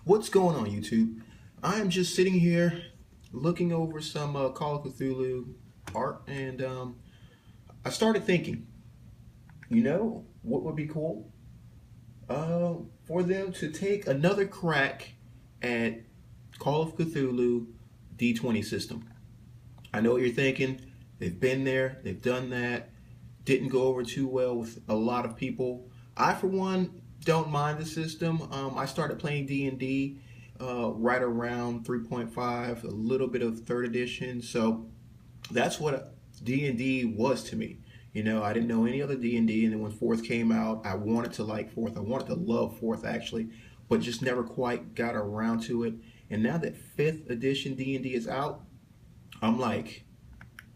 What's going on, YouTube? I am just sitting here looking over some Call of Cthulhu art, and I started thinking, what would be cool? For them to take another crack at Call of Cthulhu D20 system. I know what you're thinking. They've been there, they've done that. Didn't go over too well with a lot of people. I, for one, don't mind the system. I started playing D&D right around 3.5, a little bit of third edition. So that's what D&D was to me. I didn't know any other D&D, and then when fourth came out, I wanted to like fourth. I wanted to love fourth actually, but just never quite got around to it. And now that fifth edition D&D is out, I'm like,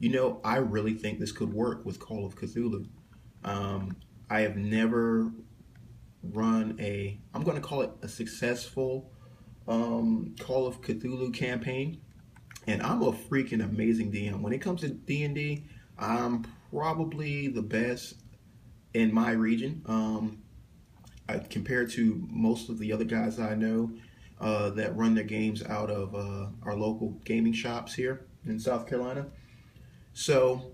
I really think this could work with Call of Cthulhu. I have never run I'm going to call it a successful Call of Cthulhu campaign, and I'm a freaking amazing DM. When it comes to D&D, I'm probably the best in my region. Compared to most of the other guys I know that run their games out of our local gaming shops here in South Carolina. So,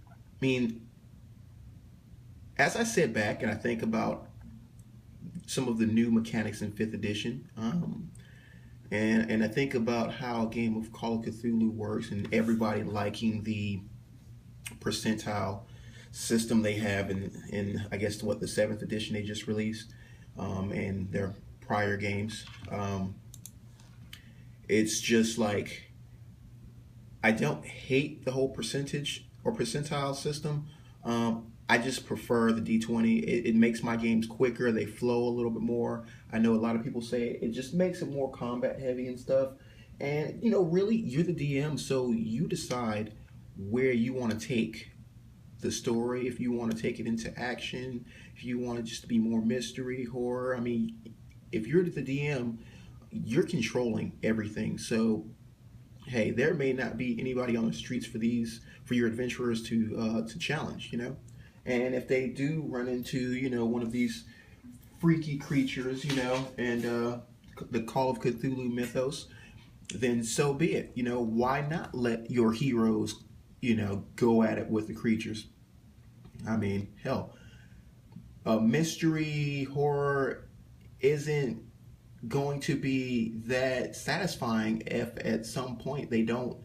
I mean, as I sit back and I think about some of the new mechanics in 5th edition, and I think about how a game of Call of Cthulhu works and everybody liking the percentile system they have in I guess, the 7th edition they just released, and their prior games. It's just like, I don't hate the whole percentage or percentile system. I just prefer the D20. It makes my games quicker. They flow a little bit more. I know a lot of people say it just makes it more combat heavy and stuff. And, really, you're the DM, so you decide where you want to take the story, if you want to take it into action, if you want it just to be more mystery, horror. I mean, if you're the DM, you're controlling everything. So, hey, there may not be anybody on the streets for your adventurers to challenge, And if they do run into, one of these freaky creatures, and the Call of Cthulhu mythos, then so be it. Why not let your heroes, go at it with the creatures? I mean, hell, mystery horror isn't going to be that satisfying if at some point they don't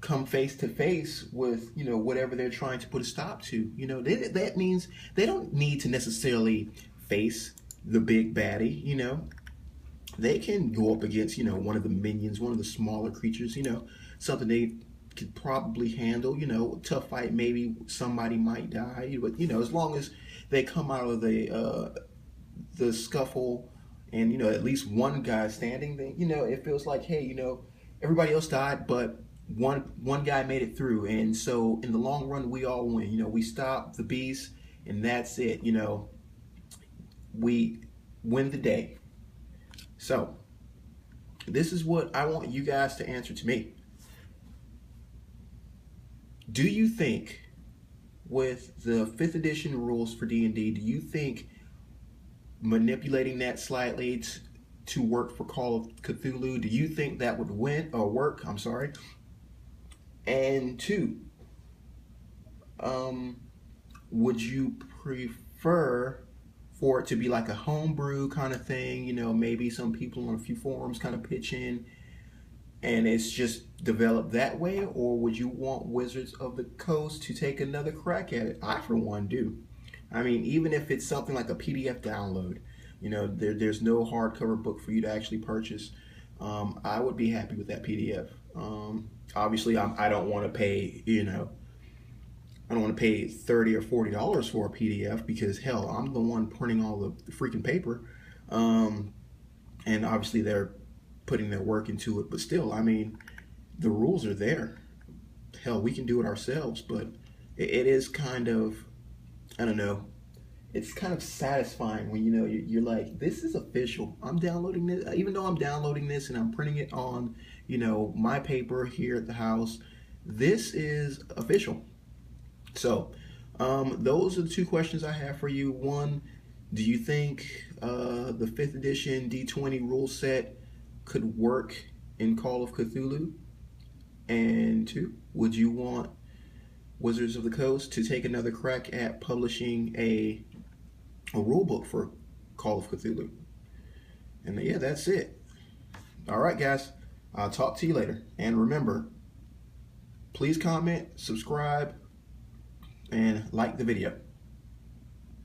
come face to face with whatever they're trying to put a stop to. That means they don't need to necessarily face the big baddie. They can go up against one of the minions, one of the smaller creatures, something they could probably handle. Tough fight, maybe somebody might die, but as long as they come out of the scuffle and at least one guy standing, then it feels like, hey, everybody else died, but one guy made it through, and so in the long run we all win. We stop the beast, and that's it. We win the day. So this is what I want you guys to answer to me. Do you think, with the 5th edition rules for D&D, do you think manipulating that slightly to work for Call of Cthulhu, do you think that would work? I'm sorry. And 2, would you prefer for it to be like a homebrew kind of thing? Maybe some people on a few forums kind of pitch in and it's just developed that way, or would you want Wizards of the Coast to take another crack at it? I, for one, do. I mean, even if it's something like a PDF download, there's no hardcover book for you to actually purchase, I would be happy with that PDF. Obviously, I don't want to pay, I don't want to pay $30 or $40 for a PDF, because hell, I'm the one printing all the freaking paper, and obviously they're putting their work into it. But still, I mean, the rules are there. Hell, we can do it ourselves, but it is kind of, I don't know, it's kind of satisfying when you're like, this is official. I'm downloading this, even though I'm downloading this and I'm printing it on my paper here at the house. This is official. So those are the 2 questions I have for you. 1, Do you think the 5th edition D20 rule set could work in Call of Cthulhu? And 2, would you want Wizards of the Coast to take another crack at publishing a rule book for Call of Cthulhu? And yeah, that's it. All right, guys. I'll talk to you later. And remember, please comment, subscribe, and like the video.